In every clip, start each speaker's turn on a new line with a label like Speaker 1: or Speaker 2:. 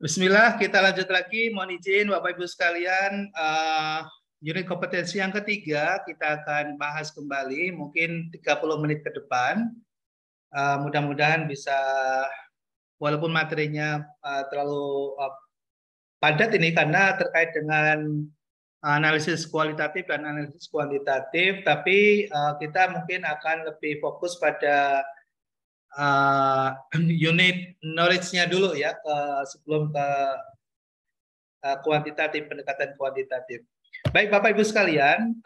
Speaker 1: Bismillah, kita lanjut lagi. Mohon izin Bapak Ibu sekalian, unit kompetensi yang ketiga kita akan bahas kembali mungkin 30 menit ke depan. Mudah-mudahan bisa, walaupun materinya terlalu padat ini karena terkait dengan analisis kualitatif dan analisis kuantitatif, tapi kita mungkin akan lebih fokus pada unit knowledge-nya dulu ya, sebelum ke kuantitatif, pendekatan kuantitatif. Baik Bapak Ibu sekalian,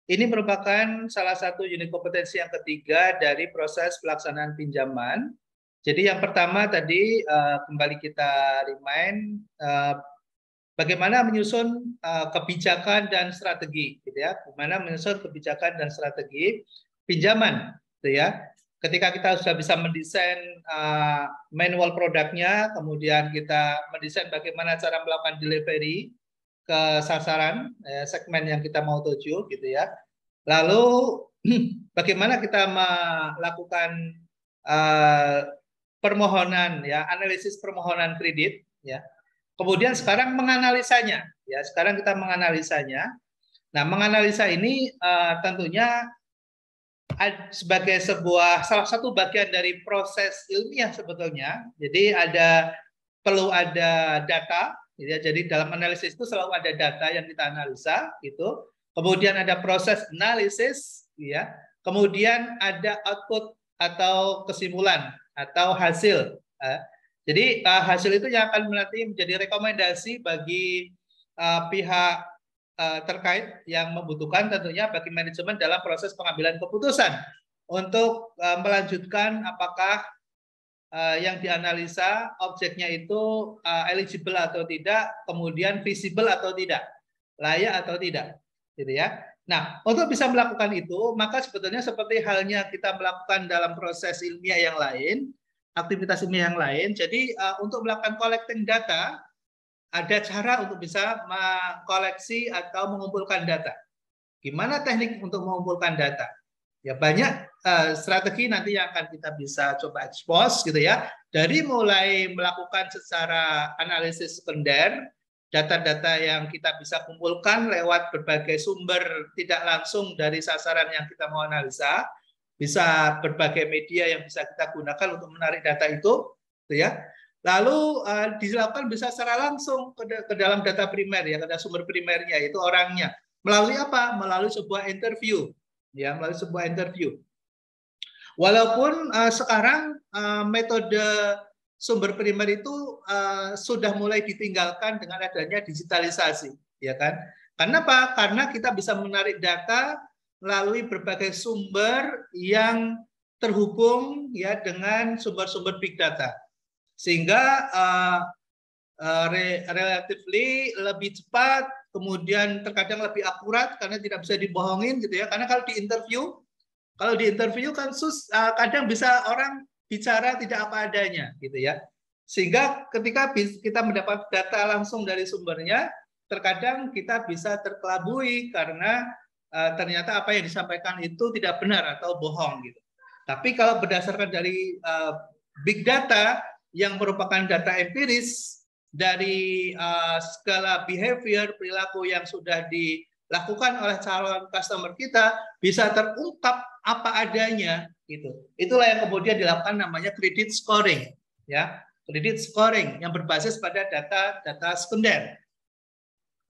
Speaker 1: ini merupakan salah satu unit kompetensi yang ketiga dari proses pelaksanaan pinjaman. Jadi yang pertama tadi kembali kita remind bagaimana menyusun kebijakan dan strategi, gitu ya. Bagaimana menyusun kebijakan dan strategi pinjaman, gitu ya. Ketika kita sudah bisa mendesain manual produknya, kemudian kita mendesain bagaimana cara melakukan delivery ke sasaran segmen yang kita mau tuju, gitu ya. Lalu bagaimana kita melakukan permohonan, ya, analisis permohonan kredit, ya. Kemudian sekarang menganalisanya, ya. Sekarang kita menganalisanya. Nah, menganalisa ini tentunya sebagai salah satu bagian dari proses ilmiah sebetulnya. Jadi perlu ada data, ya. Jadi dalam analisis itu selalu ada data yang kita analisa, gitu. Kemudian ada proses analisis, ya. Kemudian ada output atau kesimpulan atau hasil. Jadi hasil itu yang akan nanti menjadi rekomendasi bagi pihak terkait yang membutuhkan tentunya bagi manajemen dalam proses pengambilan keputusan untuk melanjutkan apakah yang dianalisa objeknya itu eligible atau tidak, kemudian visible atau tidak, layak atau tidak, gitu ya. Nah, untuk bisa melakukan itu, maka sebetulnya seperti halnya kita melakukan dalam proses ilmiah yang lain, aktivitas ilmiah yang lain. Jadi untuk melakukan collecting data, ada cara untuk bisa mengkoleksi atau mengumpulkan data. Gimana teknik untuk mengumpulkan data? Ya banyak strategi nanti yang akan kita bisa coba expose, gitu ya. Dari mulai melakukan secara analisis sekunder, data-data yang kita bisa kumpulkan lewat berbagai sumber tidak langsung dari sasaran yang kita mau analisa, bisa berbagai media yang bisa kita gunakan untuk menarik data itu, gitu ya. Lalu dilakukan bisa secara langsung ke dalam data primer, ya, ke sumber primernya, itu orangnya. Melalui apa? Melalui sebuah interview, ya, melalui sebuah interview. Walaupun sekarang metode sumber primer itu sudah mulai ditinggalkan dengan adanya digitalisasi, ya kan? Karena apa? Karena kita bisa menarik data melalui berbagai sumber yang terhubung, ya, dengan sumber-sumber big data, sehingga relatively lebih cepat, kemudian terkadang lebih akurat karena tidak bisa dibohongin, gitu ya. Karena kalau di interview kan kadang bisa orang bicara tidak apa adanya, gitu ya. Sehingga ketika kita mendapat data langsung dari sumbernya, terkadang kita bisa terkelabui karena ternyata apa yang disampaikan itu tidak benar atau bohong, gitu. Tapi kalau berdasarkan dari big data yang merupakan data empiris dari skala behavior, perilaku yang sudah dilakukan oleh calon customer kita, bisa terungkap apa adanya, gitu. Itulah yang kemudian dilakukan namanya credit scoring, ya, credit scoring yang berbasis pada data sekunder.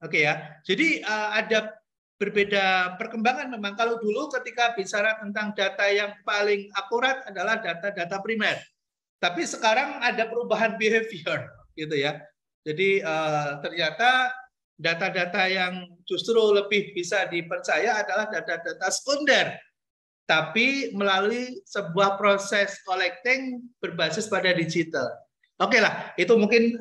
Speaker 1: Oke, ya. Jadi ada berbeda perkembangan memang. Kalau dulu ketika bicara tentang data yang paling akurat adalah data-data primer. Tapi sekarang ada perubahan behavior, gitu ya. Jadi ternyata data-data yang justru lebih bisa dipercaya adalah data-data sekunder, tapi melalui sebuah proses collecting berbasis pada digital. Oke lah, itu mungkin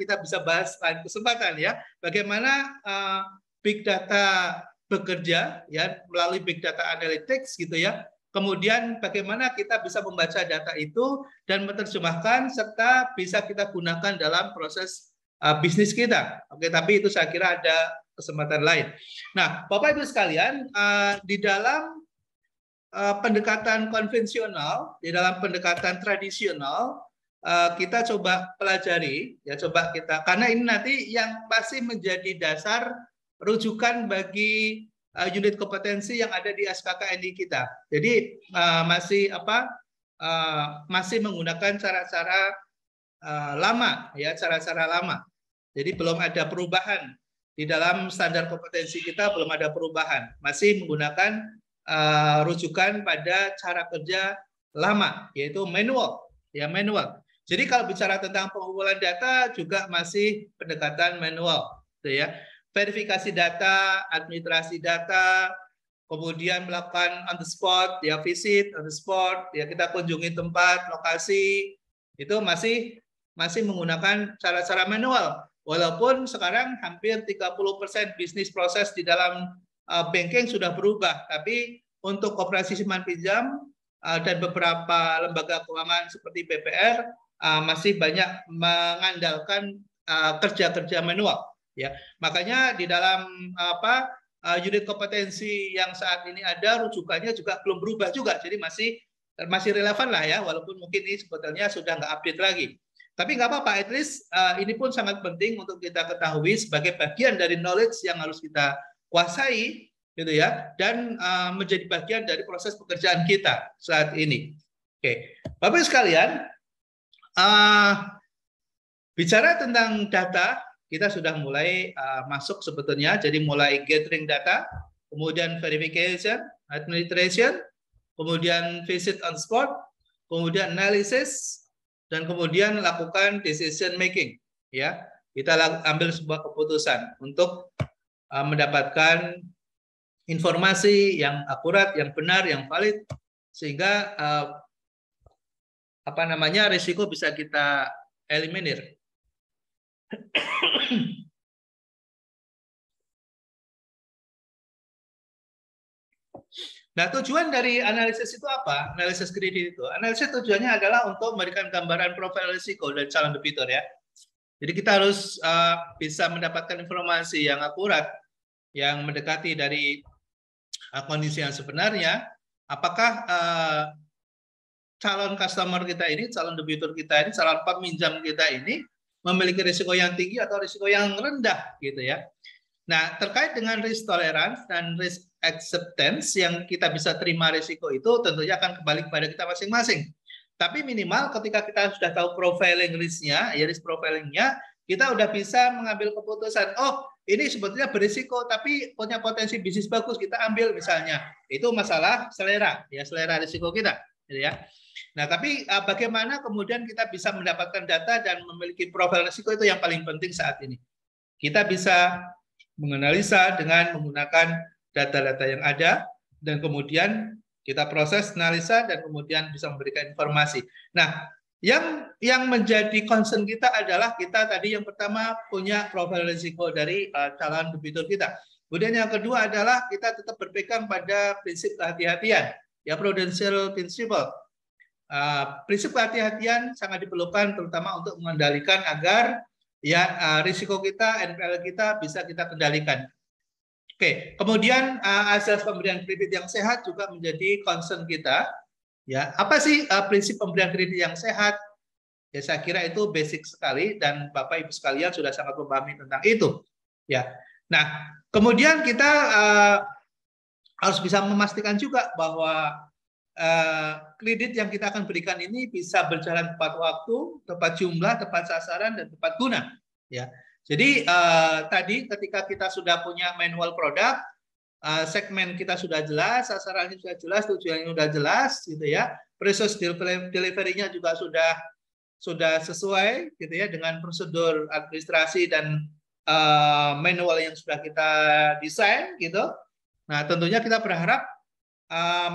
Speaker 1: kita bisa bahas lain kesempatan, ya. Bagaimana big data bekerja, ya, melalui big data analytics, gitu ya. Kemudian bagaimana kita bisa membaca data itu dan menerjemahkan serta bisa kita gunakan dalam proses bisnis kita. Oke, tapi itu saya kira ada kesempatan lain. Nah, Bapak Ibu sekalian, di dalam pendekatan konvensional, di dalam pendekatan tradisional, kita coba pelajari, ya coba kita, karena ini nanti yang pasti menjadi dasar rujukan bagi unit kompetensi yang ada di SKKNI kita. Jadi masih menggunakan cara-cara lama, ya cara-cara lama. Jadi belum ada perubahan di dalam standar kompetensi kita, belum ada perubahan. Masih menggunakan rujukan pada cara kerja lama, yaitu manual, ya manual. Jadi kalau bicara tentang pengumpulan data juga masih pendekatan manual, gitu ya. Verifikasi data, administrasi data, kemudian melakukan on the spot, ya visit on the spot, ya kita kunjungi tempat, lokasi, itu masih menggunakan cara-cara manual. Walaupun sekarang hampir 30% bisnis proses di dalam banking sudah berubah, tapi untuk koperasi simpan pinjam dan beberapa lembaga keuangan seperti BPR masih banyak mengandalkan kerja-kerja manual. Ya, makanya di dalam unit kompetensi yang saat ini ada rujukannya juga belum berubah juga, jadi masih relevan lah ya, walaupun mungkin ini sebetulnya sudah nggak update lagi. Tapi nggak apa-apa, at least ini pun sangat penting untuk kita ketahui sebagai bagian dari knowledge yang harus kita kuasai, gitu ya, dan menjadi bagian dari proses pekerjaan kita saat ini. Oke, Bapak sekalian, bicara tentang data, kita sudah mulai masuk sebetulnya, jadi mulai gathering data, kemudian verification, administration, kemudian visit on spot, kemudian analysis, dan kemudian lakukan decision making. Ya, kita ambil sebuah keputusan untuk mendapatkan informasi yang akurat, yang benar, yang valid, sehingga risiko bisa kita eliminir. Nah, tujuan dari analisis itu apa? Analisis kredit itu. Analisis tujuannya adalah untuk memberikan gambaran profil risiko dari calon debitur ya. Jadi kita harus bisa mendapatkan informasi yang akurat, yang mendekati dari kondisi yang sebenarnya. Apakah calon customer kita ini, calon debitur kita ini, calon peminjam kita ini memiliki risiko yang tinggi atau risiko yang rendah gitu ya. Nah, terkait dengan risk tolerance dan risk acceptance yang kita bisa terima risiko itu tentunya akan kembali kepada kita masing-masing. Tapi minimal ketika kita sudah tahu profiling risknya, ya risk profilingnya, kita udah bisa mengambil keputusan, oh ini sebetulnya berisiko tapi punya potensi bisnis bagus, kita ambil misalnya. Itu masalah selera, ya selera risiko kita, gitu ya. Nah, tapi bagaimana kemudian kita bisa mendapatkan data dan memiliki profil risiko itu yang paling penting saat ini. Kita bisa menganalisa dengan menggunakan data-data yang ada dan kemudian kita proses analisa dan kemudian bisa memberikan informasi. Nah, yang menjadi concern kita adalah kita tadi yang pertama punya profil risiko dari calon debitur kita. Kemudian yang kedua adalah kita tetap berpegang pada prinsip kehati-hatian, ya prudential principle. Prinsip kehati-hatian sangat diperlukan terutama untuk mengendalikan agar ya risiko kita, NPL kita bisa kita kendalikan. Oke, kemudian asas pemberian kredit yang sehat juga menjadi concern kita. Ya, apa sih prinsip pemberian kredit yang sehat? Ya, saya kira itu basic sekali dan Bapak Ibu sekalian sudah sangat memahami tentang itu. Ya, nah kemudian kita harus bisa memastikan juga bahwa kredit yang kita akan berikan ini bisa berjalan tepat waktu, tepat jumlah, tepat sasaran, dan tepat guna. Ya, jadi tadi ketika kita sudah punya manual produk, segmen kita sudah jelas, sasarannya sudah jelas, tujuannya sudah jelas, gitu ya. Proses delivery-nya juga sudah sesuai, gitu ya, dengan prosedur administrasi dan manual yang sudah kita desain, gitu. Nah, tentunya kita berharap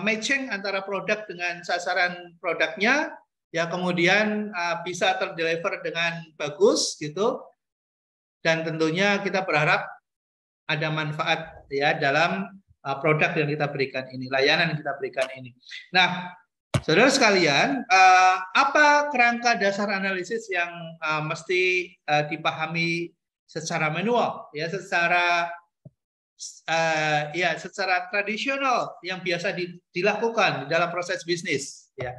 Speaker 1: matching antara produk dengan sasaran produknya ya kemudian bisa terdeliver dengan bagus gitu, dan tentunya kita berharap ada manfaat ya dalam produk yang kita berikan ini, layanan yang kita berikan ini. Nah, saudara sekalian, apa kerangka dasar analisis yang mesti dipahami secara manual ya, secara tradisional yang biasa dilakukan dalam proses bisnis ya.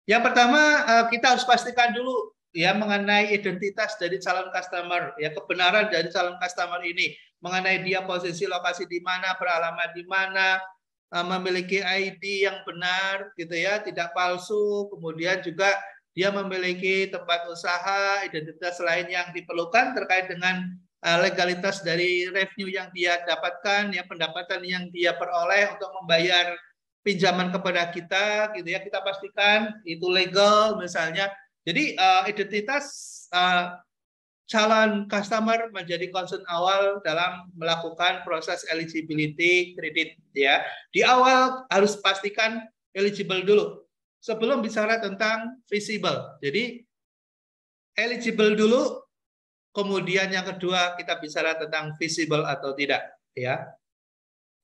Speaker 1: Yang pertama kita harus pastikan dulu ya mengenai identitas dari calon customer, ya kebenaran dari calon customer ini, mengenai dia posisi lokasi di mana, beralamat di mana, memiliki ID yang benar gitu ya, tidak palsu, kemudian juga dia memiliki tempat usaha, identitas lain yang diperlukan terkait dengan legalitas dari revenue yang dia dapatkan, ya pendapatan yang dia peroleh untuk membayar pinjaman kepada kita gitu ya, kita pastikan itu legal misalnya. Jadi identitas calon customer menjadi concern awal dalam melakukan proses eligibility kredit ya. Di awal harus pastikan eligible dulu sebelum bicara tentang visible. Jadi eligible dulu, kemudian yang kedua kita bicara tentang visible atau tidak ya.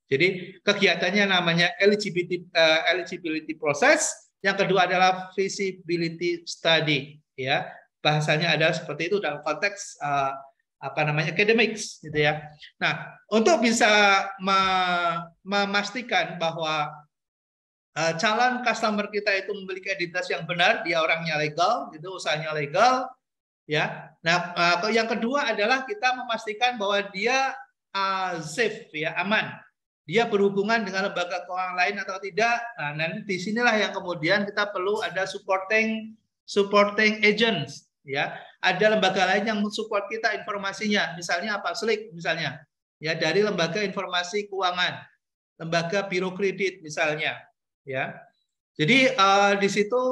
Speaker 1: Jadi kegiatannya namanya eligibility process, yang kedua adalah feasibility study, ya. Bahasanya adalah seperti itu dalam konteks academics, gitu ya. Nah, untuk bisa memastikan bahwa calon customer kita itu memiliki identitas yang benar, dia orangnya legal, gitu, usahanya legal, ya. Nah, yang kedua adalah kita memastikan bahwa dia safe, ya, aman. Dia berhubungan dengan lembaga keuangan lain atau tidak. Nah, nanti di sinilah yang kemudian kita perlu ada supporting agents, ya. Ada lembaga lain yang mensupport kita informasinya, misalnya apa? Slik misalnya, ya, dari lembaga informasi keuangan, lembaga biro kredit misalnya, ya. Jadi di situ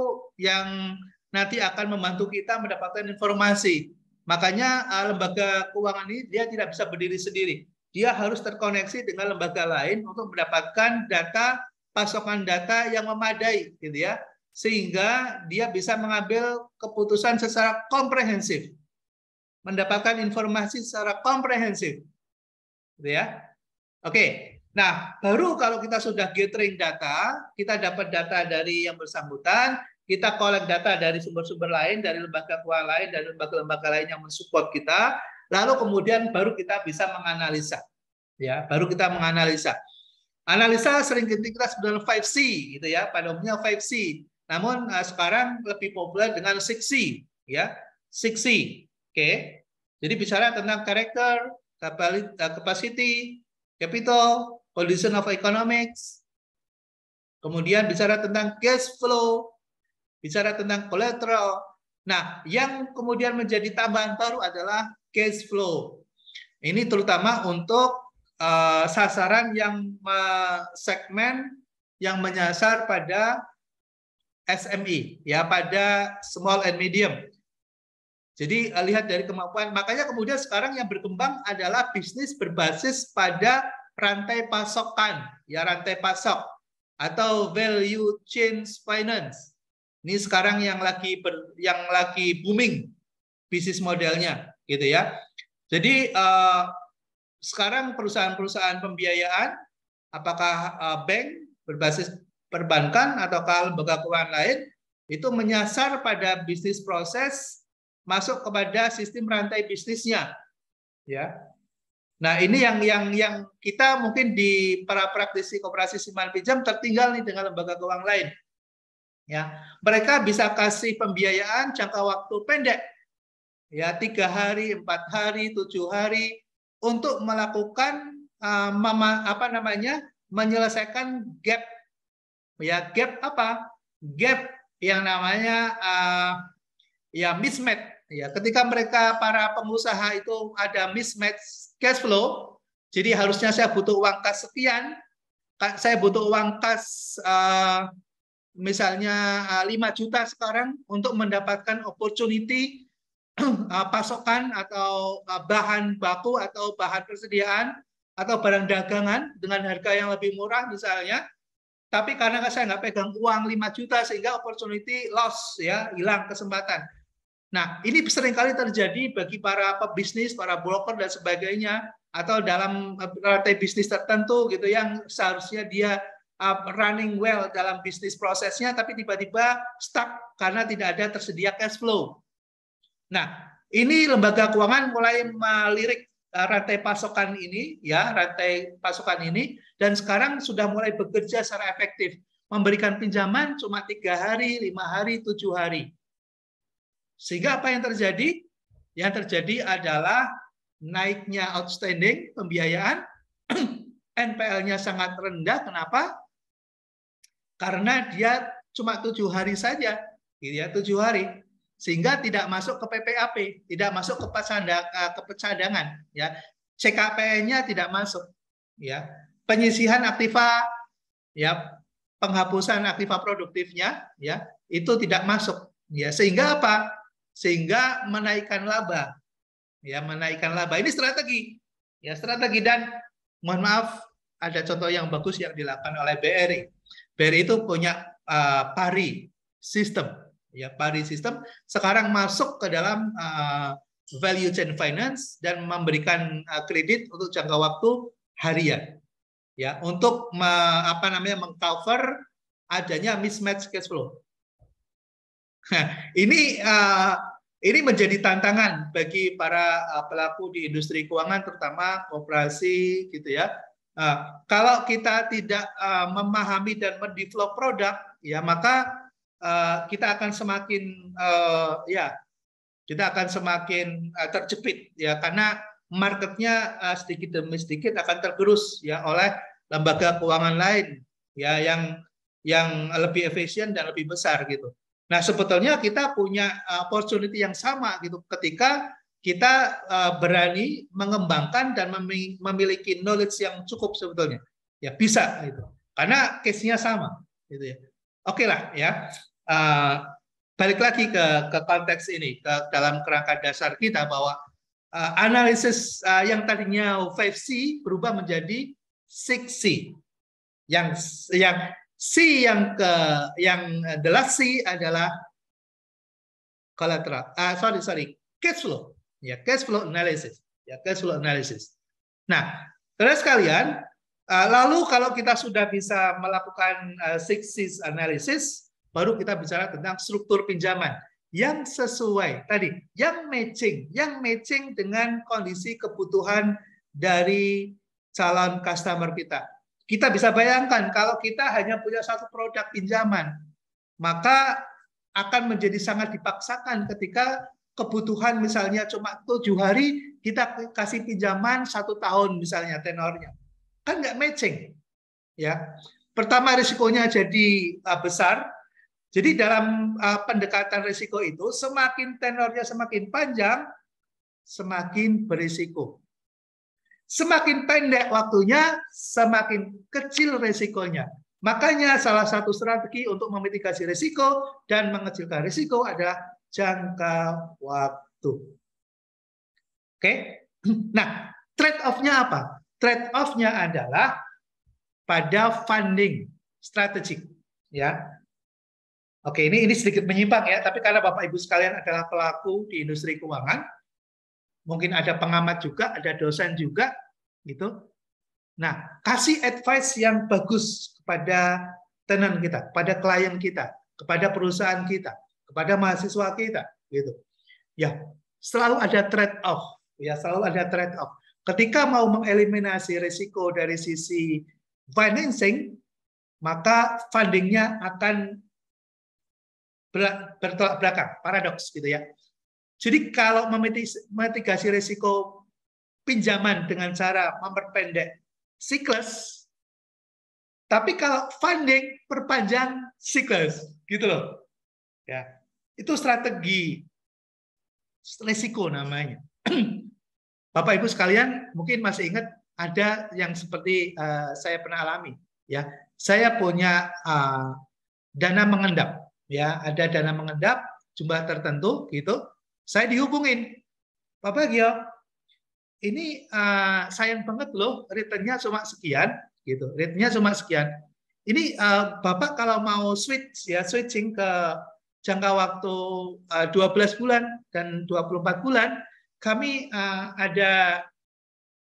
Speaker 1: yang nanti akan membantu kita mendapatkan informasi. Makanya lembaga keuangan ini dia tidak bisa berdiri sendiri. Dia harus terkoneksi dengan lembaga lain untuk mendapatkan data, pasokan data yang memadai, gitu ya, sehingga dia bisa mengambil keputusan secara komprehensif, mendapatkan informasi secara komprehensif, gitu ya. Oke, nah baru kalau kita sudah gathering data, kita dapat data dari yang bersangkutan, kita collect data dari sumber-sumber lain, dari lembaga keuangan lain, dari lembaga-lembaga lain yang mensupport kita, lalu kemudian baru kita bisa menganalisa, ya, baru kita menganalisa. Analisa sering kita sebut 5C, gitu ya, pada umumnya 5C. Namun sekarang lebih populer dengan 6C, ya, 6C. Oke, jadi bicara tentang karakter, capacity, capital, condition of economics, kemudian bicara tentang cash flow, bicara tentang collateral. Nah, yang kemudian menjadi tambahan baru adalah cash flow. Ini terutama untuk sasaran yang segmen yang menyasar pada SME, ya, pada small and medium. Jadi lihat dari kemampuan, makanya kemudian sekarang yang berkembang adalah bisnis berbasis pada rantai pasokan, ya, rantai pasok atau value chain finance. Ini sekarang yang lagi booming bisnis modelnya, gitu ya. Jadi sekarang perusahaan-perusahaan pembiayaan, apakah bank berbasis perbankan ataukah lembaga keuangan lain, itu menyasar pada bisnis proses masuk kepada sistem rantai bisnisnya, ya. Nah, ini yang kita mungkin di para praktisi koperasi simpan pinjam tertinggal nih dengan lembaga keuangan lain, ya. Mereka bisa kasih pembiayaan jangka waktu pendek, ya, 3 hari, 4 hari, 7 hari, untuk melakukan menyelesaikan gap, ya, gap apa? Gap yang namanya ya mismatch, ya. Ketika mereka para pengusaha itu ada mismatch cash flow, jadi harusnya saya butuh uang kas sekian, saya butuh uang kas misalnya 5 juta sekarang untuk mendapatkan opportunity pasokan atau bahan baku atau bahan persediaan atau barang dagangan dengan harga yang lebih murah misalnya, tapi karena saya nggak pegang uang 5 juta sehingga opportunity loss, ya, hilang kesempatan. Nah, ini seringkali terjadi bagi para pebisnis, para broker dan sebagainya, atau dalam rantai bisnis tertentu gitu yang seharusnya dia running well dalam bisnis prosesnya, tapi tiba-tiba stuck karena tidak ada tersedia cash flow. Nah, ini lembaga keuangan mulai melirik rantai pasokan ini, ya, rantai pasokan ini, dan sekarang sudah mulai bekerja secara efektif, memberikan pinjaman cuma 3 hari, 5 hari, 7 hari. Sehingga apa yang terjadi? Yang terjadi adalah naiknya outstanding pembiayaan, NPL-nya sangat rendah. Kenapa? Karena dia cuma 7 hari saja, gitu ya, 7 hari, sehingga tidak masuk ke PPAP, tidak masuk ke cadangan, ya, CKPN-nya tidak masuk, ya, penyisihan aktiva, ya, penghapusan aktiva produktifnya, ya, itu tidak masuk, ya, sehingga apa? Sehingga menaikkan laba, ya, menaikkan laba. Ini strategi, ya, strategi. Dan mohon maaf, ada contoh yang bagus yang dilakukan oleh BRI. BRI itu punya pari sistem, ya, pari sistem sekarang masuk ke dalam value chain finance dan memberikan kredit untuk jangka waktu harian, ya, untuk mengcover adanya mismatch cash flow. Ini menjadi tantangan bagi para pelaku di industri keuangan, terutama koperasi, gitu ya. Kalau kita tidak memahami dan mendevelop produk, ya, maka kita akan semakin terjepit, ya, karena marketnya sedikit demi sedikit akan tergerus, ya, oleh lembaga keuangan lain, ya, yang lebih efisien dan lebih besar, gitu. Nah, sebetulnya kita punya opportunity yang sama, gitu, ketika kita berani mengembangkan dan memiliki knowledge yang cukup sebetulnya, ya, bisa, gitu, karena case-nya sama, gitu ya. Oke lah, ya, balik lagi ke konteks ini, ke dalam kerangka dasar kita bahwa analisis yang tadinya 5C berubah menjadi 6C. Yang C yang the last C adalah collateral. Cash flow. Ya, cash flow analysis. Ya, cash flow analysis. Nah, terus sekalian, lalu kalau kita sudah bisa melakukan 6C analysis, baru kita bicara tentang struktur pinjaman yang sesuai tadi, yang matching dengan kondisi kebutuhan dari calon customer kita. Kita bisa bayangkan kalau kita hanya punya satu produk pinjaman, maka akan menjadi sangat dipaksakan ketika kebutuhan misalnya cuma 7 hari, kita kasih pinjaman 1 tahun misalnya tenornya. Kan nggak matching. Ya. Pertama, risikonya jadi besar. Jadi dalam pendekatan risiko itu, semakin tenornya semakin panjang, semakin berisiko. Semakin pendek waktunya, semakin kecil risikonya. Makanya salah satu strategi untuk memitigasi risiko dan mengecilkan risiko adalah jangka waktu. Oke? Nah, trade-off-nya apa? Trade-off-nya adalah pada funding strategik, ya. Oke, ini sedikit menyimpang, ya, tapi karena Bapak Ibu sekalian adalah pelaku di industri keuangan, mungkin ada pengamat juga, ada dosen juga, gitu. Nah, kasih advice yang bagus kepada tenan kita, pada klien kita, kepada perusahaan kita, kepada mahasiswa kita, gitu. Ya, selalu ada trade-off, ya, selalu ada trade-off. Ketika mau mengeliminasi risiko dari sisi financing, maka fundingnya akan bertolak belakang, paradoks, gitu ya. Jadi kalau memitigasi risiko pinjaman dengan cara memperpendek siklus, tapi kalau funding perpanjang siklus, gitu loh. Ya, itu strategi risiko namanya. Bapak Ibu sekalian mungkin masih ingat ada yang seperti saya pernah alami, ya. Saya punya dana mengendap, ya, ada dana mengendap jumlah tertentu, gitu. Saya dihubungin, Bapak Gio, ini sayang banget loh, return-nya cuma sekian, gitu. Rate-nya cuma sekian. Ini Bapak kalau mau switching ke jangka waktu 12 bulan dan 24 bulan, kami ada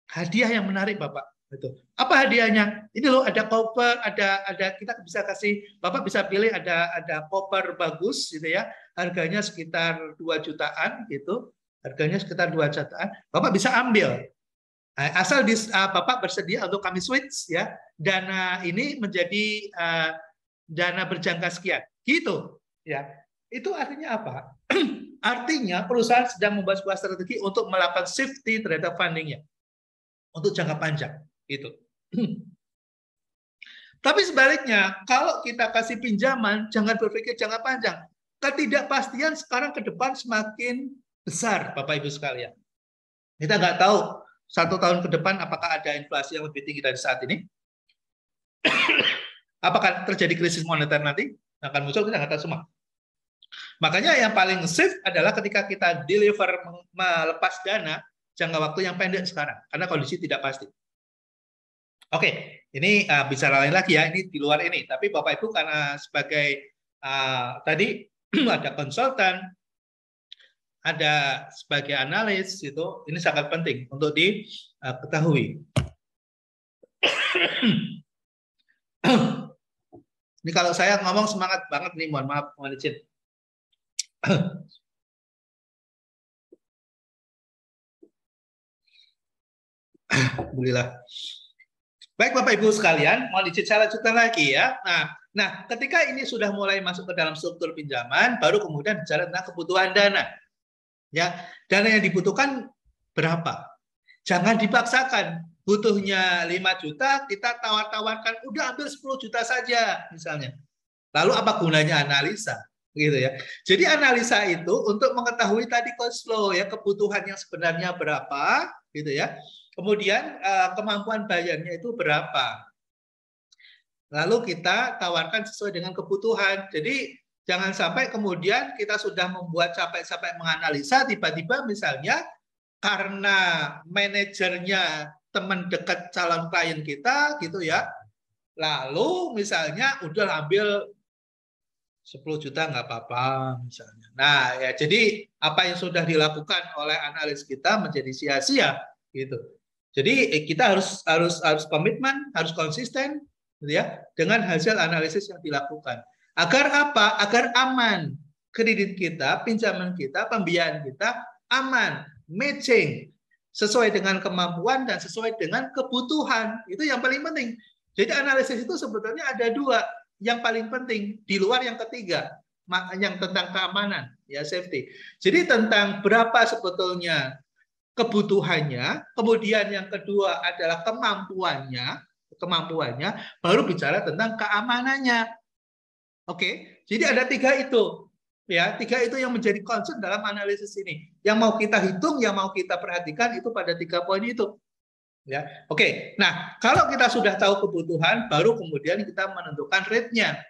Speaker 1: hadiah yang menarik, Bapak. Betul. Apa hadiahnya? Ini loh, ada koper, ada kita bisa kasih, Bapak bisa pilih ada koper bagus, gitu ya. Harganya sekitar 2 jutaan, gitu. Harganya sekitar 2 jutaan, Bapak bisa ambil. Asal Bapak bersedia untuk kami switch, ya. Dana ini menjadi dana berjangka sekian. Gitu. Ya. Itu artinya apa? Artinya perusahaan sedang membuat sebuah strategi untuk melakukan safety terhadap fundingnya untuk jangka panjang. Itu. Tapi sebaliknya, kalau kita kasih pinjaman, jangan berpikir jangka panjang. Ketidakpastian sekarang ke depan semakin besar, Bapak Ibu sekalian. Kita nggak tahu 1 tahun ke depan apakah ada inflasi yang lebih tinggi dari saat ini. Apakah terjadi krisis moneter nanti? Akan muncul, kita nggak tahu semua. Makanya yang paling safe adalah ketika kita deliver melepas dana jangka waktu yang pendek sekarang, karena kondisi tidak pasti. Oke, ini bicara lain lagi ya, ini di luar ini. Tapi Bapak Ibu karena sebagai tadi ada konsultan, ada sebagai analis, itu ini sangat penting untuk diketahui. Ini kalau saya ngomong semangat banget nih, mohon maaf, mohon izin. Alhamdulillah. Baik Bapak Ibu sekalian, mohon izin saya lanjutkan lagi ya. Nah, ketika ini sudah mulai masuk ke dalam struktur pinjaman, baru kemudian bicara tentang kebutuhan dana. Ya, dana yang dibutuhkan berapa? Jangan dipaksakan. Butuhnya 5 juta, kita tawar-tawarkan, udah ambil 10 juta saja misalnya. Lalu apa gunanya analisa? Gitu ya. Jadi analisa itu untuk mengetahui tadi cash flow ya, kebutuhan yang sebenarnya berapa, gitu ya. Kemudian kemampuan bayarnya itu berapa. Lalu kita tawarkan sesuai dengan kebutuhan. Jadi jangan sampai kemudian kita sudah membuat capek-capek menganalisa, tiba-tiba misalnya karena manajernya teman dekat calon klien kita gitu ya, lalu misalnya udah ambil 10 juta nggak apa-apa misalnya. Nah ya, jadi apa yang sudah dilakukan oleh analis kita menjadi sia-sia gitu. Jadi kita harus komitmen, harus konsisten gitu ya, dengan hasil analisis yang dilakukan. Agar apa? Agar aman kredit kita, pinjaman kita, pembiayaan kita aman, matching, sesuai dengan kemampuan dan sesuai dengan kebutuhan. Itu yang paling penting. Jadi analisis itu sebetulnya ada 2. Yang paling penting di luar yang ketiga, yang tentang keamanan, ya safety. Jadi tentang berapa sebetulnya kebutuhannya, kemudian yang kedua adalah kemampuannya, baru bicara tentang keamanannya. Oke, jadi ada 3 itu. Ya, 3 itu yang menjadi concern dalam analisis ini. Yang mau kita hitung, yang mau kita perhatikan itu pada 3 poin itu. Ya, oke. Nah, kalau kita sudah tahu kebutuhan, baru kemudian kita menentukan rate-nya.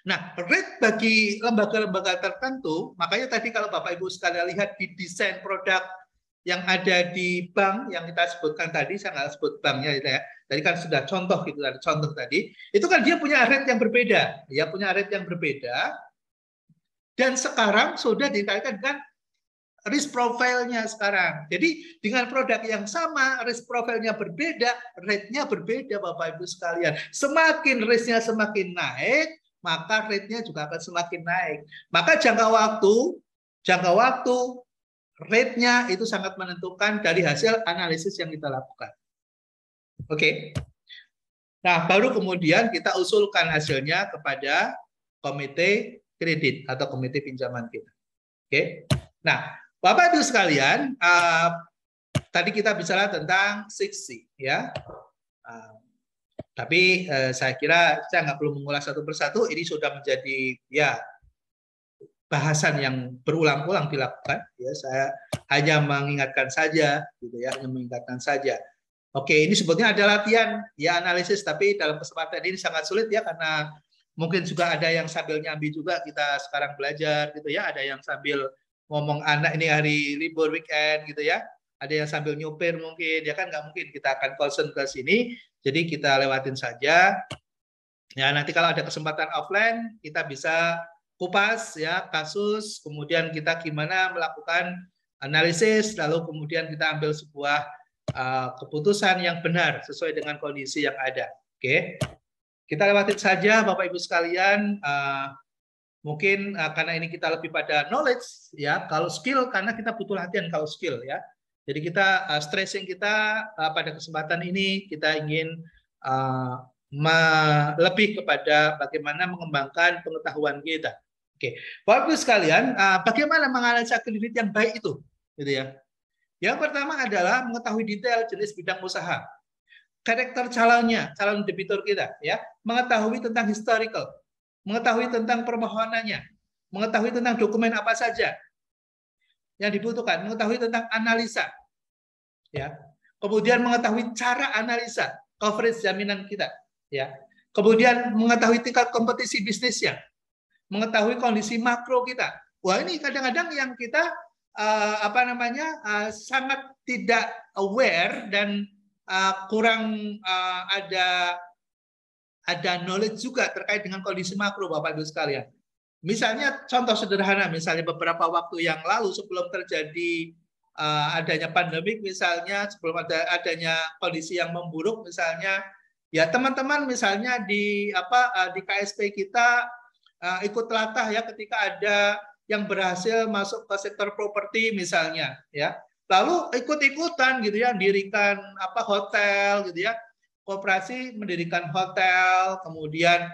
Speaker 1: Nah, rate bagi lembaga-lembaga tertentu, makanya tadi kalau Bapak Ibu sekalian lihat di desain produk yang ada di bank yang kita sebutkan tadi, saya nggak sebut banknya gitu ya. Tadi kan sudah contoh gitu, ada contoh tadi. Itu kan dia punya rate yang berbeda, ya punya rate yang berbeda. Dan sekarang sudah dikaitkan dengan risk profile-nya sekarang. Jadi dengan produk yang sama, risk profile-nya berbeda, rate-nya berbeda Bapak Ibu sekalian. Semakin risk-nya semakin naik, maka rate-nya juga akan semakin naik. Maka jangka waktu, rate-nya itu sangat menentukan dari hasil analisis yang kita lakukan. Oke. Nah, baru kemudian kita usulkan hasilnya kepada komite kredit atau komite pinjaman kita. Oke. Nah, Bapak Ibu sekalian, tadi kita bicara tentang 6C, ya. Tapi saya kira saya nggak perlu mengulas satu persatu. Ini sudah menjadi ya bahasan yang berulang-ulang dilakukan. Ya, saya hanya mengingatkan saja, gitu ya, hanya mengingatkan saja. Oke, ini sebetulnya ada latihan ya analisis, tapi dalam kesempatan ini sangat sulit ya karena mungkin juga ada yang sambil nyambi juga kita sekarang belajar, gitu ya. Ada yang sambil ngomong anak ini hari libur weekend gitu ya, ada yang sambil nyupir mungkin ya kan, nggak mungkin kita akan concern ke sini, jadi kita lewatin saja ya. Nanti kalau ada kesempatan offline kita bisa kupas ya kasus, kemudian kita gimana melakukan analisis, lalu kemudian kita ambil sebuah keputusan yang benar sesuai dengan kondisi yang ada. Oke, kita lewatin saja Bapak Ibu sekalian. Mungkin karena ini kita lebih pada knowledge ya, kalau skill karena kita butuh latihan kalau skill ya. Jadi kita stressing kita pada kesempatan ini kita ingin lebih kepada bagaimana mengembangkan pengetahuan kita. Oke, Bapak Ibu sekalian, bagaimana menganalisa kredit yang baik itu, gitu ya. Yang pertama adalah mengetahui detail jenis bidang usaha, karakter calon debitur kita, ya, mengetahui tentang historical, mengetahui tentang permohonannya, mengetahui tentang dokumen apa saja yang dibutuhkan, mengetahui tentang analisa, ya, kemudian mengetahui cara analisa coverage jaminan kita, ya, kemudian mengetahui tingkat kompetisi bisnisnya, mengetahui kondisi makro kita. Wah, ini kadang-kadang yang kita sangat tidak aware dan kurang ada knowledge juga terkait dengan kondisi makro, Bapak Ibu sekalian. Misalnya contoh sederhana, misalnya beberapa waktu yang lalu sebelum terjadi adanya pandemik, misalnya sebelum adanya kondisi yang memburuk, misalnya ya teman-teman misalnya di KSP kita ikut latah ya ketika ada yang berhasil masuk ke sektor properti misalnya, ya, lalu ikut-ikutan gitu ya, mendirikan hotel gitu ya, koperasi mendirikan hotel, kemudian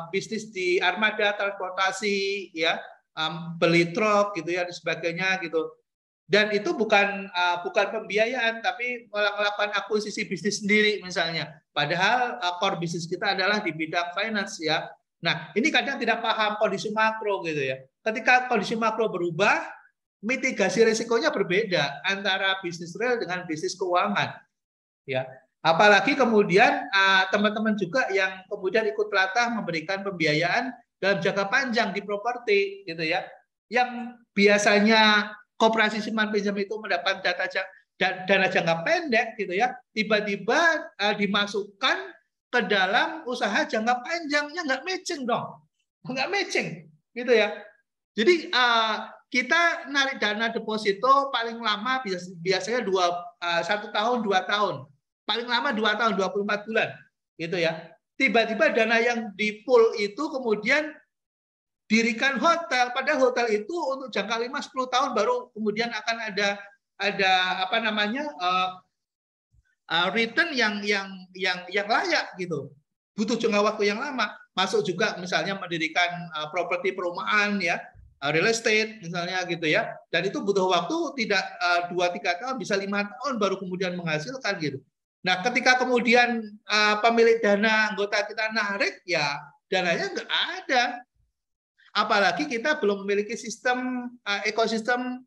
Speaker 1: bisnis di armada transportasi, ya, beli truk gitu ya dan sebagainya gitu. Dan itu bukan pembiayaan, tapi melakukan akuisisi bisnis sendiri misalnya. Padahal core bisnis kita adalah di bidang finance, ya. Nah, ini kadang tidak paham kondisi makro gitu ya. Ketika kondisi makro berubah, mitigasi risikonya berbeda antara bisnis real dengan bisnis keuangan, ya. Apalagi kemudian teman-teman juga yang kemudian ikut latah memberikan pembiayaan dalam jangka panjang di properti gitu ya. Yang biasanya koperasi simpan pinjam itu mendapat dana jangka pendek gitu ya, tiba-tiba dimasukkan ke dalam usaha jangka panjangnya, nggak matching dong, nggak matching gitu ya. Jadi kita narik dana deposito paling lama biasanya 1 tahun 2 tahun, paling lama 2 tahun 24 bulan gitu ya. Tiba-tiba dana yang di pool itu kemudian dirikan hotel, padahal hotel itu untuk jangka 5-10 tahun baru kemudian akan ada return yang layak gitu. Butuh jangka waktu yang lama. Masuk juga misalnya mendirikan properti perumahan, ya, real estate misalnya gitu ya. Dan itu butuh waktu tidak 2-3 tahun, bisa 5 tahun baru kemudian menghasilkan gitu. Nah, ketika kemudian pemilik dana anggota kita narik, ya dananya nggak ada. Apalagi kita belum memiliki sistem ekosistem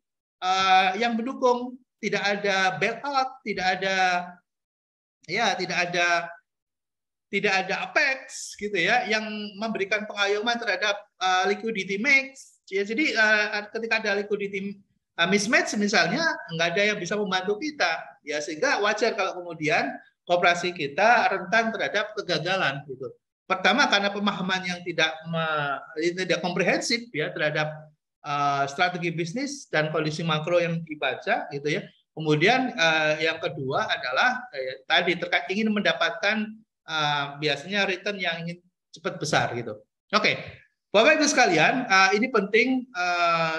Speaker 1: yang mendukung, tidak ada bailout, tidak ada Apex gitu ya yang memberikan pengayoman terhadap liquidity mix. Ya, jadi ketika ada liquidity mismatch misalnya, nggak ada yang bisa membantu kita, ya, sehingga wajar kalau kemudian koperasi kita rentan terhadap kegagalan gitu. Pertama karena pemahaman yang tidak komprehensif ya terhadap strategi bisnis dan kondisi makro yang dibaca gitu ya. Kemudian yang kedua adalah tadi terkait ingin mendapatkan biasanya return yang ingin cepat besar gitu. Oke, Bapak Ibu sekalian, ini penting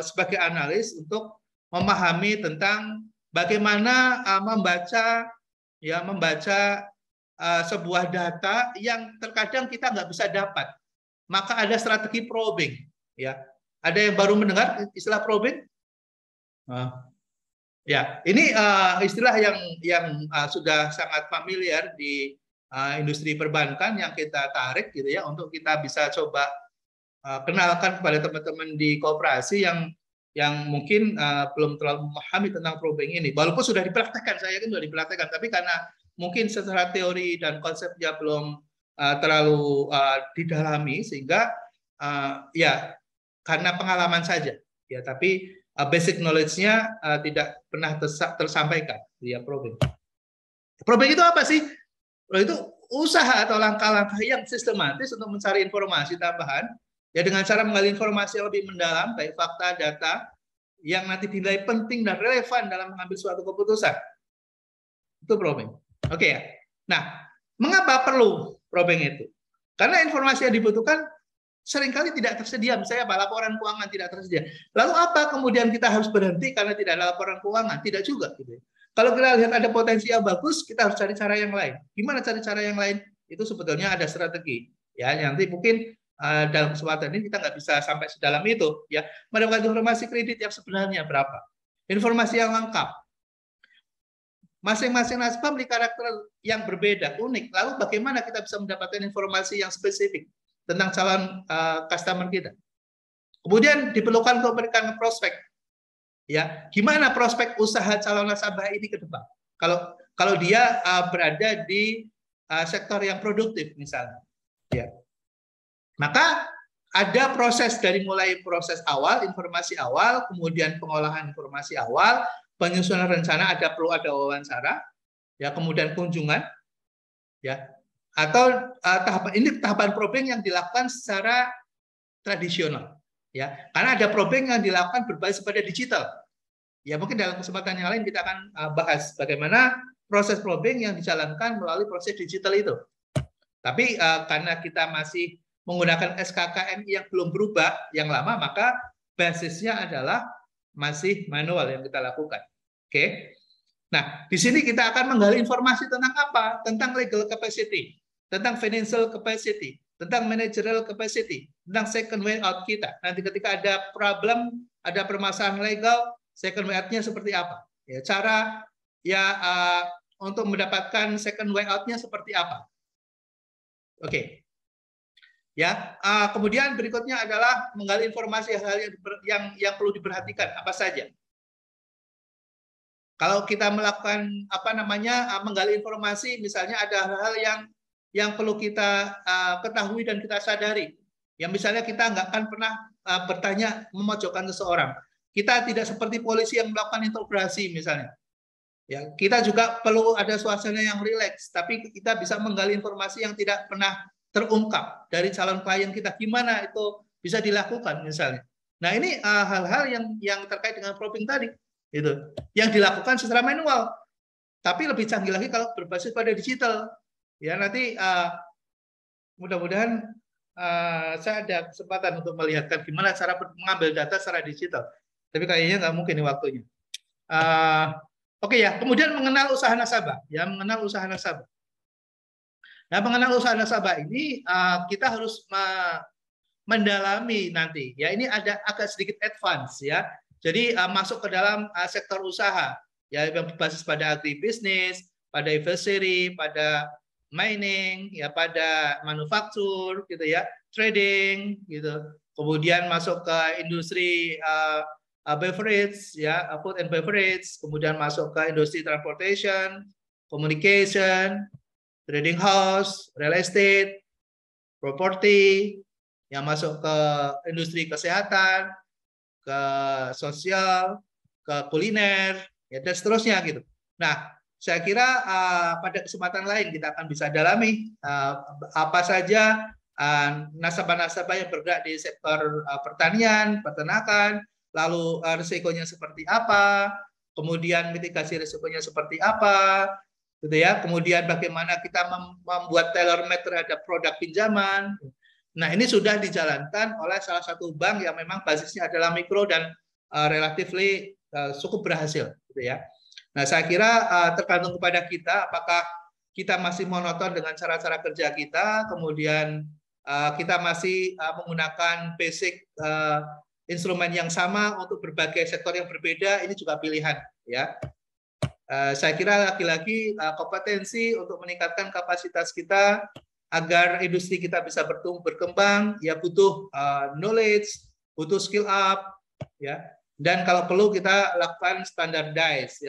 Speaker 1: sebagai analis untuk memahami tentang bagaimana membaca sebuah data yang terkadang kita nggak bisa dapat. Maka ada strategi probing. Ya, ada yang baru mendengar istilah probing? Ya, ini istilah yang sudah sangat familiar di industri perbankan yang kita tarik gitu ya untuk kita bisa coba kenalkan kepada teman-teman di koperasi yang mungkin belum terlalu memahami tentang probing ini. Walaupun sudah dipraktekkan, saya yakin sudah dipraktekkan, tapi karena mungkin secara teori dan konsepnya belum terlalu didalami sehingga ya karena pengalaman saja ya, tapi basic knowledge-nya tidak pernah tersampaikan ya. Probing itu apa sih? Itu usaha atau langkah-langkah yang sistematis untuk mencari informasi tambahan ya dengan cara menggali informasi yang lebih mendalam baik fakta, data yang nanti dinilai penting dan relevan dalam mengambil suatu keputusan. Itu probing. Oke ya. Nah, mengapa perlu probing itu? Karena informasi yang dibutuhkan seringkali tidak tersedia. Misalnya laporan keuangan tidak tersedia. Lalu apa kemudian kita harus berhenti karena tidak ada laporan keuangan? Tidak juga. Gitu. Kalau kita lihat ada potensi yang bagus, kita harus cari cara yang lain. Gimana cari cara yang lain? Itu sebetulnya ada strategi. Ya, nanti mungkin dalam kesempatan ini kita nggak bisa sampai sedalam itu. Ya, mendapatkan informasi kredit yang sebenarnya berapa, informasi yang lengkap. Masing-masing nasabah memiliki karakter yang berbeda, unik. Lalu bagaimana kita bisa mendapatkan informasi yang spesifik tentang calon customer kita? Kemudian diperlukan untuk memberikan prospek. Ya, gimana prospek usaha calon nasabah ini ke depan? Kalau dia berada di sektor yang produktif misalnya, ya, maka ada proses dari mulai proses awal, informasi awal, kemudian pengolahan informasi awal, penyusunan rencana, perlu ada wawancara, ya, kemudian kunjungan, ya, atau tahapan probing yang dilakukan secara tradisional, ya, karena ada probing yang dilakukan berbasis pada digital. Ya, mungkin dalam kesempatan yang lain kita akan bahas bagaimana proses probing yang dijalankan melalui proses digital itu. Tapi karena kita masih menggunakan SKKNI yang belum berubah, yang lama, maka basisnya adalah masih manual yang kita lakukan. Oke. Nah, di sini kita akan menggali informasi tentang apa? Tentang legal capacity, tentang financial capacity, tentang managerial capacity, tentang second way out kita. Nanti ketika ada problem, ada permasalahan legal, second way out-nya seperti apa? Ya, cara untuk mendapatkan second way out-nya seperti apa? Oke. Ya, kemudian berikutnya adalah menggali informasi hal-hal yang perlu diperhatikan apa saja. Kalau kita melakukan menggali informasi, misalnya ada hal-hal yang perlu kita ketahui dan kita sadari. Yang misalnya kita nggak akan pernah bertanya memojokkan seseorang. Kita tidak seperti polisi yang melakukan interogasi misalnya. Ya, kita juga perlu ada suasana yang rileks, tapi kita bisa menggali informasi yang tidak pernah terungkap dari calon klien kita. Gimana itu bisa dilakukan misalnya. Nah, ini hal-hal yang terkait dengan probing tadi, itu yang dilakukan secara manual. Tapi lebih canggih lagi kalau berbasis pada digital. Ya, nanti mudah-mudahan saya ada kesempatan untuk melihatkan gimana cara mengambil data secara digital. Tapi kayaknya nggak mungkin nih waktunya. Oke ya, kemudian mengenal usaha nasabah. Ya, mengenal usaha nasabah. Nah, mengenal usaha nasabah ini kita harus mendalami nanti. Ya, ini ada agak sedikit advance ya. Jadi masuk ke dalam sektor usaha. Ya, yang berbasis pada agribisnis, pada advisory, pada mining, ya, pada manufaktur, gitu ya, trading, gitu. Kemudian masuk ke industri beverage, ya, food and beverage, kemudian masuk ke industri transportation, communication, trading house, real estate, property, yang masuk ke industri kesehatan, ke sosial, ke kuliner, ya, dan seterusnya gitu. Nah, saya kira pada kesempatan lain kita akan bisa dalami apa saja nasabah-nasabah yang bergerak di sektor pertanian, peternakan, lalu risikonya seperti apa, kemudian mitigasi risikonya seperti apa, gitu ya. Kemudian bagaimana kita membuat tailor-made terhadap produk pinjaman. Nah, ini sudah dijalankan oleh salah satu bank yang memang basisnya adalah mikro dan relatively cukup berhasil, gitu ya. Nah, saya kira tergantung kepada kita apakah kita masih monoton dengan cara-cara kerja kita, kemudian kita masih menggunakan basic instrumen yang sama untuk berbagai sektor yang berbeda, ini juga pilihan, ya. Saya kira lagi-lagi kompetensi untuk meningkatkan kapasitas kita agar industri kita bisa bertumbuh berkembang, ya, butuh knowledge, butuh skill up, ya. Dan kalau perlu kita lakukan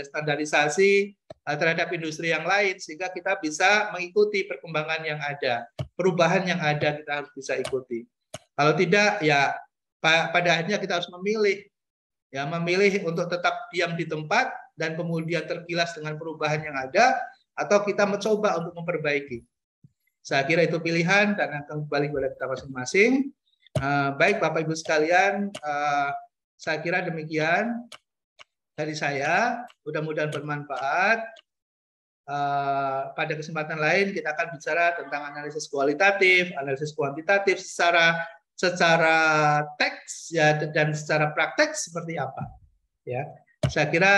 Speaker 1: standarisasi terhadap industri yang lain sehingga kita bisa mengikuti perkembangan yang ada, perubahan yang ada kita harus bisa ikuti. Kalau tidak, ya pada akhirnya kita harus memilih untuk tetap diam di tempat dan kemudian tergilas dengan perubahan yang ada, atau kita mencoba untuk memperbaiki. Saya kira itu pilihan dan akan kembali kepada kita masing-masing. Baik Bapak Ibu sekalian, saya kira demikian dari saya. Mudah-mudahan bermanfaat. Pada kesempatan lain kita akan bicara tentang analisis kualitatif, analisis kuantitatif secara teks, ya, dan secara praktek seperti apa. Ya, saya kira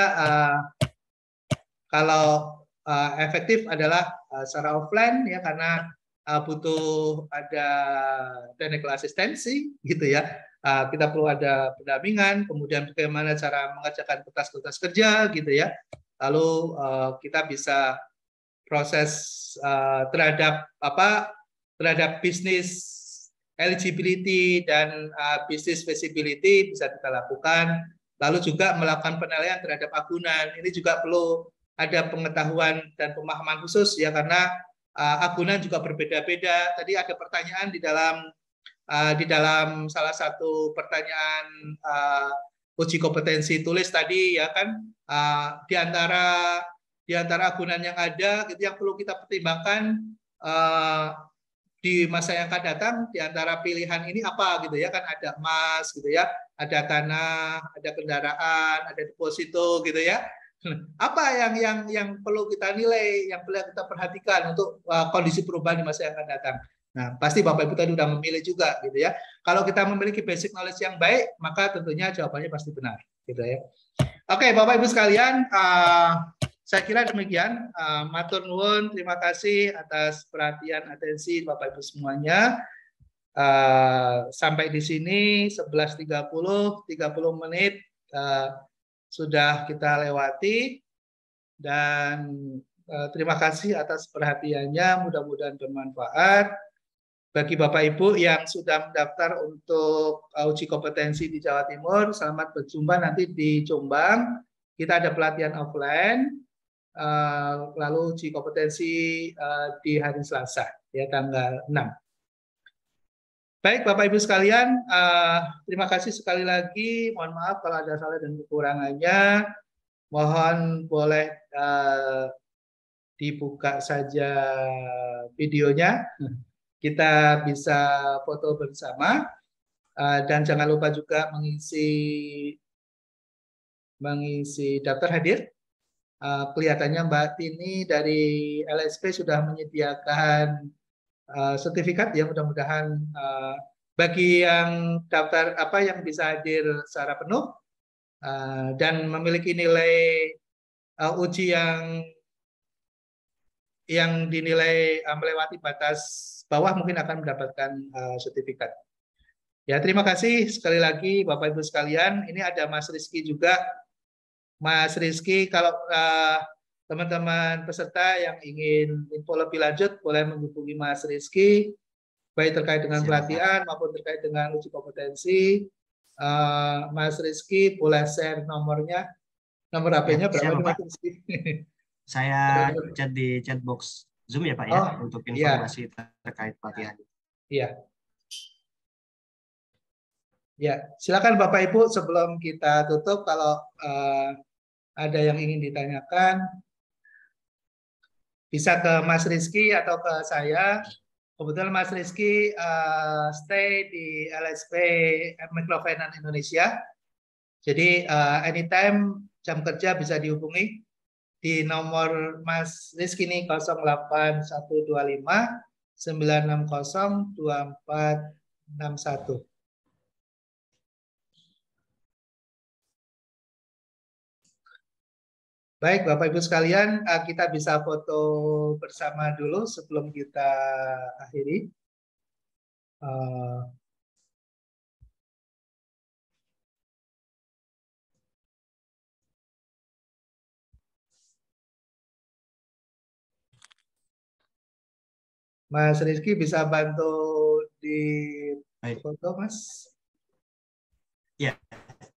Speaker 1: Kalau efektif adalah secara offline ya, karena butuh ada technical asistensi gitu ya. Kita perlu ada pendampingan, kemudian bagaimana cara mengerjakan kertas-kertas kerja gitu ya. Lalu kita bisa proses terhadap bisnis eligibility dan bisnis feasibility bisa kita lakukan. Lalu juga melakukan penilaian terhadap agunan. Ini juga perlu ada pengetahuan dan pemahaman khusus ya, karena agunan juga berbeda-beda. Tadi ada pertanyaan di dalam salah satu pertanyaan uji kompetensi tulis tadi ya kan, di antara agunan yang ada itu yang perlu kita pertimbangkan di masa yang akan datang, di antara pilihan ini apa gitu ya kan, ada emas gitu ya, ada tanah, ada kendaraan, ada deposito gitu ya. Apa yang perlu kita nilai, yang perlu kita perhatikan untuk kondisi perubahan di masa yang akan datang. Nah, pasti Bapak Ibu tadi sudah memilih juga gitu ya. Kalau kita memiliki basic knowledge yang baik, maka tentunya jawabannya pasti benar gitu ya. Oke, Bapak Ibu sekalian, saya kira demikian. Matur nuwun, terima kasih atas perhatian atensi Bapak Ibu semuanya. Sampai di sini 11.30, 30 menit sudah kita lewati, dan terima kasih atas perhatiannya, mudah-mudahan bermanfaat. Bagi Bapak Ibu yang sudah mendaftar untuk uji kompetensi di Jawa Timur, selamat berjumpa nanti di Jombang. Kita ada pelatihan offline, lalu uji kompetensi di hari Selasa, ya tanggal 6. Baik Bapak Ibu sekalian, terima kasih sekali lagi. Mohon maaf kalau ada salah dan kekurangannya. Mohon boleh dibuka saja videonya. Kita bisa foto bersama, dan jangan lupa juga mengisi daftar hadir. Kelihatannya Mbak Tini dari LSP sudah menyediakan sertifikat ya, mudah-mudahan bagi yang daftar yang bisa hadir secara penuh dan memiliki nilai uji yang dinilai melewati batas bawah mungkin akan mendapatkan sertifikat. Ya, terima kasih sekali lagi Bapak Ibu sekalian. Ini ada Mas Rizky juga. Mas Rizky, kalau teman-teman peserta yang ingin info lebih lanjut boleh menghubungi Mas Rizky, baik terkait dengan pelatihan maupun terkait dengan uji kompetensi. Mas Rizky boleh share nomornya, nomor HP-nya berapa nih Mas Rizky?
Speaker 2: Saya chat di chatbox Zoom ya Pak ya, untuk informasi terkait pelatihan.
Speaker 1: Iya. Ya, silakan Bapak Ibu sebelum kita tutup, kalau ada yang ingin ditanyakan bisa ke Mas Rizky atau ke saya. Kebetulan Mas Rizky stay di LSP Microfinance Indonesia. Jadi anytime jam kerja bisa dihubungi di nomor Mas Rizky ini 08125 960 2461. Baik, Bapak Ibu sekalian, kita bisa foto bersama dulu sebelum kita akhiri. Mas Rizky bisa bantu di foto, Mas?
Speaker 2: Ya,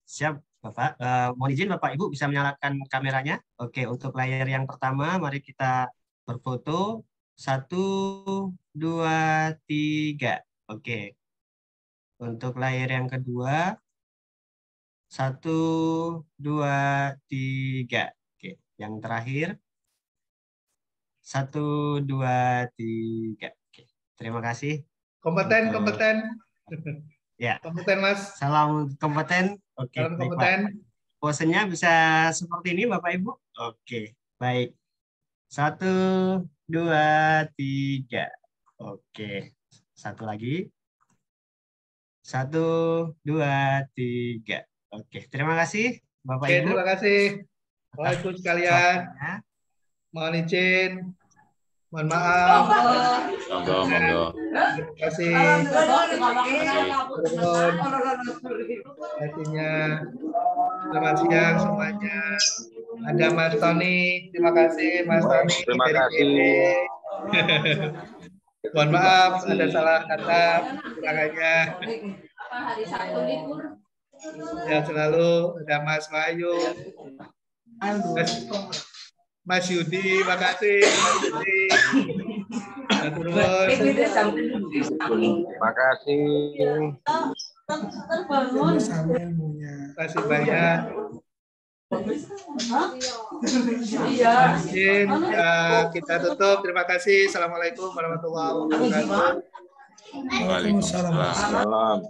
Speaker 2: siap Bapak. Mohon izin Bapak Ibu bisa menyalakan kameranya. Oke, untuk layar yang pertama mari kita berfoto. 1, 2, 3. Oke. Untuk layar yang kedua 1, 2, 3. Oke, yang terakhir 1, 2, 3. Oke, terima kasih.
Speaker 1: Kompeten.
Speaker 2: Ya.
Speaker 1: Kompeten Mas.
Speaker 2: Salam kompeten. Oke,
Speaker 1: salam kompeten.
Speaker 2: Posenya bisa seperti ini Bapak Ibu. Oke, baik. 1, 2, 3. Oke, satu lagi. 1, 2, 3. Oke, terima kasih Bapak Ibu.
Speaker 1: Terima kasih Bapak Ibu sekalian. Mohon izin. Mohon maaf.
Speaker 3: Monggo.
Speaker 1: Terima kasih. Artinya selamat siang semuanya. Ada Mas Tony. Terima kasih Mas Tony.
Speaker 3: Terima
Speaker 1: dari
Speaker 3: kasih.
Speaker 1: PB. Mohon maaf ada salah kata kekurangannya.
Speaker 4: Hari Sabtu libur.
Speaker 1: Ya selalu ada Mas Wahyu. Mas Yudi, makasih Mas Yudi.
Speaker 3: Terima kasih.
Speaker 1: Terima kasih banyak. Izin kita tutup. Terima kasih. Assalamualaikum warahmatullahi wabarakatuh.
Speaker 3: Waalaikumsalam.